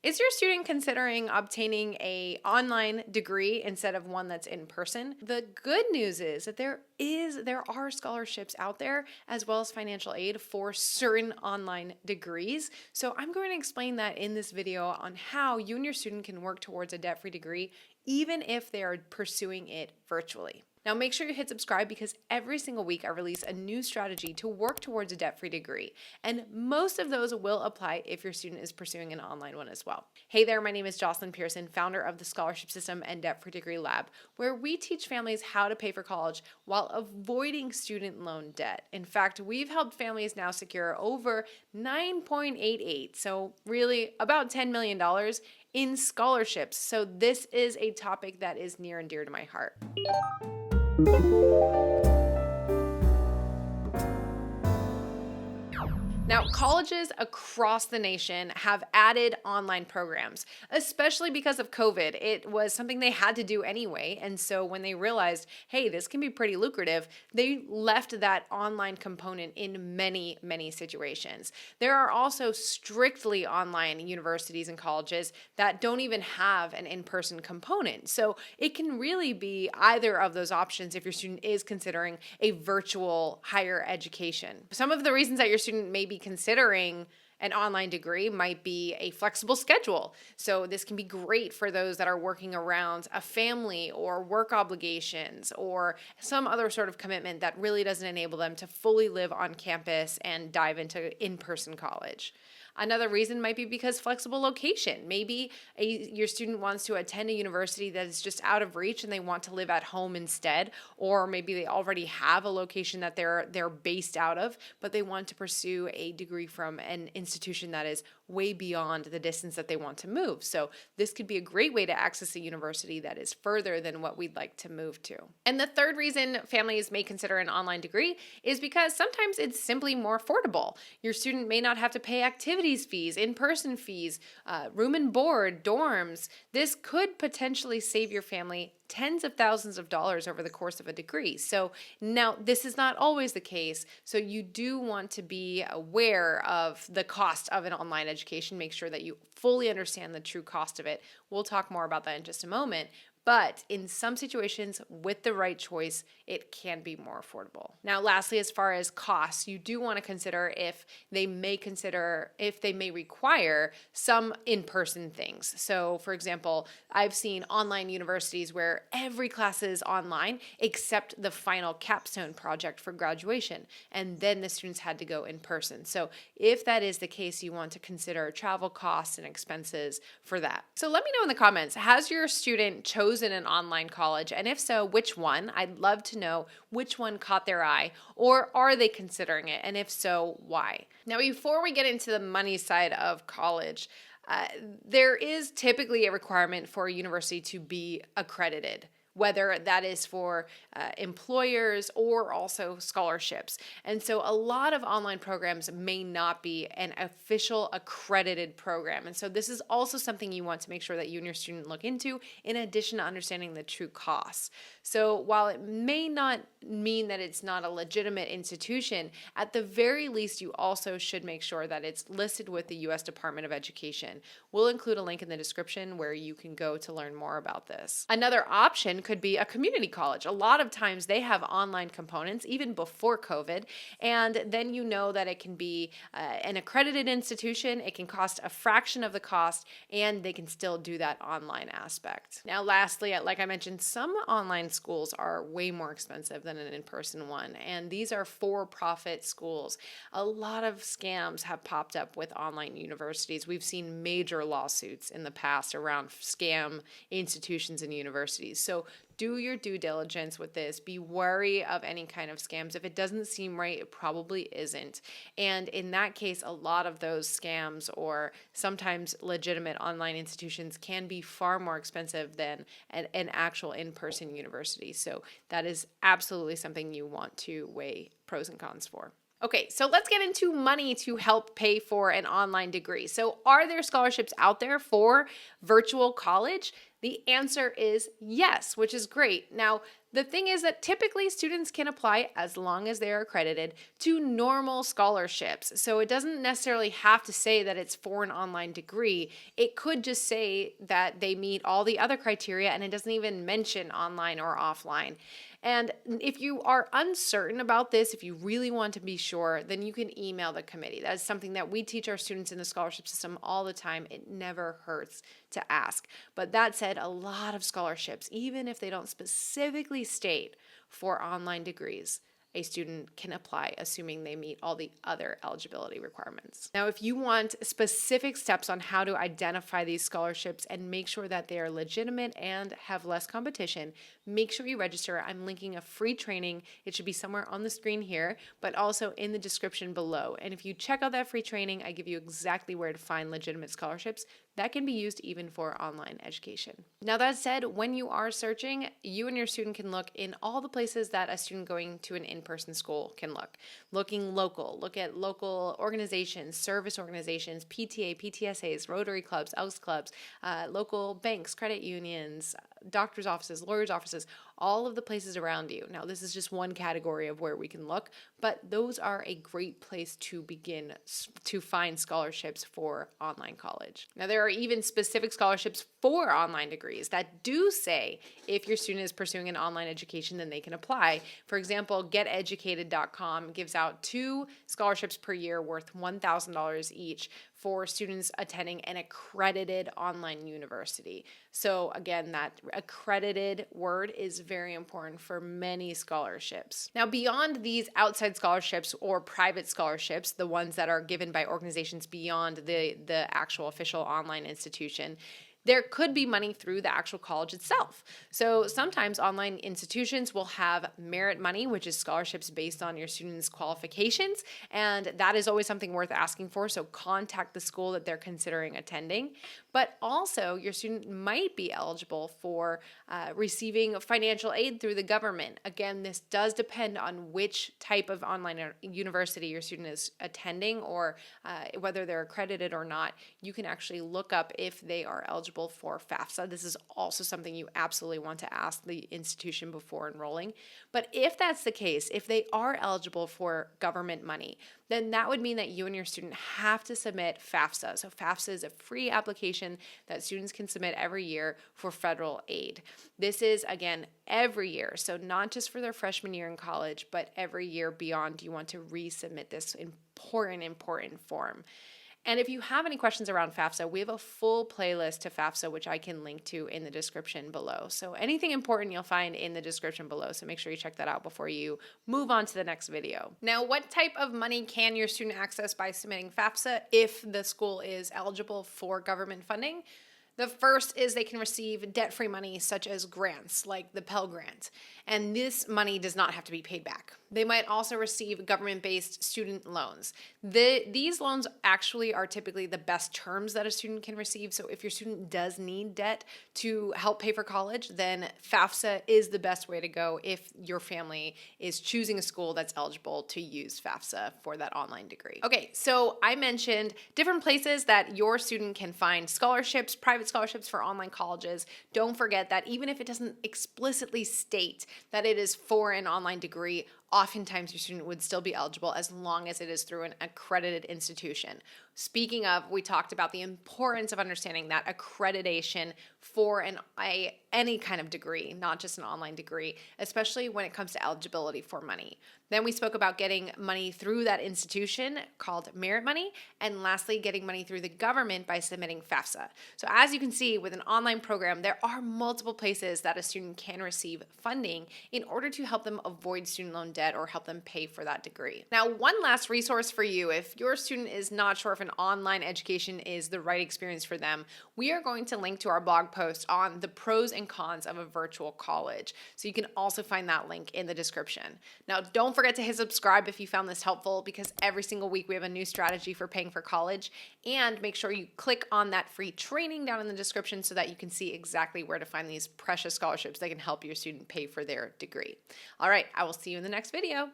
Is your student considering obtaining an online degree instead of one that's in person? The good news is that there are scholarships out there as well as financial aid for certain online degrees. So I'm going to explain that in this video on how you and your student can work towards a debt-free degree even if they are pursuing it virtually. Now make sure you hit subscribe because every single week I release a new strategy to work towards a debt-free degree. And most of those will apply if your student is pursuing an online one as well. Hey there, my name is Jocelyn Pearson, founder of the Scholarship System and Debt-Free Degree Lab, where we teach families how to pay for college while avoiding student loan debt. In fact, we've helped families now secure over 9.88, so really about $10 million in scholarships. So this is a topic that is near and dear to my heart. Now, colleges across the nation have added online programs, especially because of COVID. It was something they had to do anyway. And so when they realized, hey, this can be pretty lucrative, they left that online component in many, many situations. There are also strictly online universities and colleges that don't even have an in-person component. So it can really be either of those options if your student is considering a virtual higher education. Some of the reasons that your student may be considering an online degree might be a flexible schedule. So this can be great for those that are working around a family or work obligations or some other sort of commitment that really doesn't enable them to fully live on campus and dive into in-person college. Another reason might be because flexible location. Maybe your student wants to attend a university that is just out of reach and they want to live at home instead, or maybe they already have a location that they're based out of, but they want to pursue a degree from an institution that is way beyond the distance that they want to move. So this could be a great way to access a university that is further than what we'd like to move to. And the third reason families may consider an online degree is because sometimes it's simply more affordable. Your student may not have to pay activities fees, in-person fees, room and board, dorms. This could potentially save your family tens of thousands of dollars over the course of a degree. So now this is not always the case. So you do want to be aware of the cost of an online education. Make sure that you fully understand the true cost of it. We'll talk more about that in just a moment. But in some situations, with the right choice, it can be more affordable. Now, lastly, as far as costs, you do want to consider if they may require some in-person things. So, for example, I've seen online universities where every class is online except the final capstone project for graduation, and then the students had to go in person. So if that is the case, you want to consider travel costs and expenses for that. So let me know in the comments, has your student chosen an online college? And if so, which one? I'd love to know which one caught their eye, or are they considering it? And if so, why? Now, before we get into the money side of college, there is typically a requirement for a university to be accredited, whether that is for employers or also scholarships. And so a lot of online programs may not be an official accredited program. And so this is also something you want to make sure that you and your student look into, in addition to understanding the true costs. So while it may not mean that it's not a legitimate institution, at the very least, you also should make sure that it's listed with the U.S. Department of Education. We'll include a link in the description where you can go to learn more about this. Another option could be a community college. A lot of times they have online components even before COVID, and then you know that it can be an accredited institution. It can cost a fraction of the cost, and they can still do that online aspect. Now, lastly, like I mentioned, some online schools are way more expensive than an in-person one, and these are for-profit schools. A lot of scams have popped up with online universities. We've seen major lawsuits in the past around scam institutions and universities. So do your due diligence with this. Be wary of any kind of scams. If it doesn't seem right, it probably isn't. And in that case, a lot of those scams or sometimes legitimate online institutions can be far more expensive than an actual in-person university. So that is absolutely something you want to weigh pros and cons for. Okay, so let's get into money to help pay for an online degree. So are there scholarships out there for virtual college? The answer is yes, which is great. Now, the thing is that typically students can apply, as long as they are accredited, to normal scholarships. So it doesn't necessarily have to say that it's for an online degree. It could just say that they meet all the other criteria, and it doesn't even mention online or offline. And if you are uncertain about this, if you really want to be sure, then you can email the committee. That is something that we teach our students in the scholarship system all the time. It never hurts to ask. But that said, a lot of scholarships, even if they don't specifically state for online degrees, a student can apply, assuming they meet all the other eligibility requirements. Now, if you want specific steps on how to identify these scholarships and make sure that they are legitimate and have less competition, make sure you register. I'm linking a free training. It should be somewhere on the screen here, but also in the description below. And if you check out that free training, I give you exactly where to find legitimate scholarships that can be used even for online education. Now, that said, when you are searching, you and your student can look in all the places that a student going to an in-person school can look. Looking local, look at local organizations, service organizations, PTA, PTSAs, Rotary clubs, Elks clubs, local banks, credit unions, doctor's offices, lawyers' offices, all of the places around you. Now, this is just one category of where we can look, but those are a great place to begin to find scholarships for online college. Now, there are even specific scholarships for online degrees that do say if your student is pursuing an online education, then they can apply. For example, geteducated.com gives out 2 scholarships per year worth $1,000 each for students attending an accredited online university. So again, that accredited word is very important for many scholarships. Now, beyond these outside scholarships or private scholarships, the ones that are given by organizations beyond the actual official online institution, there could be money through the actual college itself. So sometimes online institutions will have merit money, which is scholarships based on your student's qualifications, and that is always something worth asking for, so contact the school that they're considering attending. But also, your student might be eligible for receiving financial aid through the government. Again, this does depend on which type of online university your student is attending or whether they're accredited or not. You can actually look up if they are eligible for FAFSA. This is also something you absolutely want to ask the institution before enrolling. But if that's the case, if they are eligible for government money, then that would mean that you and your student have to submit FAFSA. So FAFSA is a free application that students can submit every year for federal aid. This is, again, every year. So not just for their freshman year in college, but every year beyond, you want to resubmit this important form. And if you have any questions around FAFSA, we have a full playlist to FAFSA, which I can link to in the description below. So anything important you'll find in the description below. So make sure you check that out before you move on to the next video. Now, what type of money can your student access by submitting FAFSA if the school is eligible for government funding? The first is they can receive debt-free money such as grants like the Pell Grant, and this money does not have to be paid back. They might also receive government-based student loans. These loans actually are typically the best terms that a student can receive, so if your student does need debt to help pay for college, then FAFSA is the best way to go if your family is choosing a school that's eligible to use FAFSA for that online degree. Okay, so I mentioned different places that your student can find scholarships, private scholarships for online colleges. Don't forget that even if it doesn't explicitly state that it is for an online degree, oftentimes your student would still be eligible as long as it is through an accredited institution. Speaking of, we talked about the importance of understanding that accreditation for any kind of degree, not just an online degree, especially when it comes to eligibility for money. Then we spoke about getting money through that institution called merit money, and lastly, getting money through the government by submitting FAFSA. So as you can see, with an online program, there are multiple places that a student can receive funding in order to help them avoid student loan debt or help them pay for that degree. Now, one last resource for you, if your student is not sure if an online education is the right experience for them, we are going to link to our blog post on the pros and cons of a virtual college. So you can also find that link in the description. Now, don't forget to hit subscribe if you found this helpful, because every single week we have a new strategy for paying for college. And make sure you click on that free training down in the description so that you can see exactly where to find these precious scholarships that can help your student pay for their degree. All right, I will see you in the next video.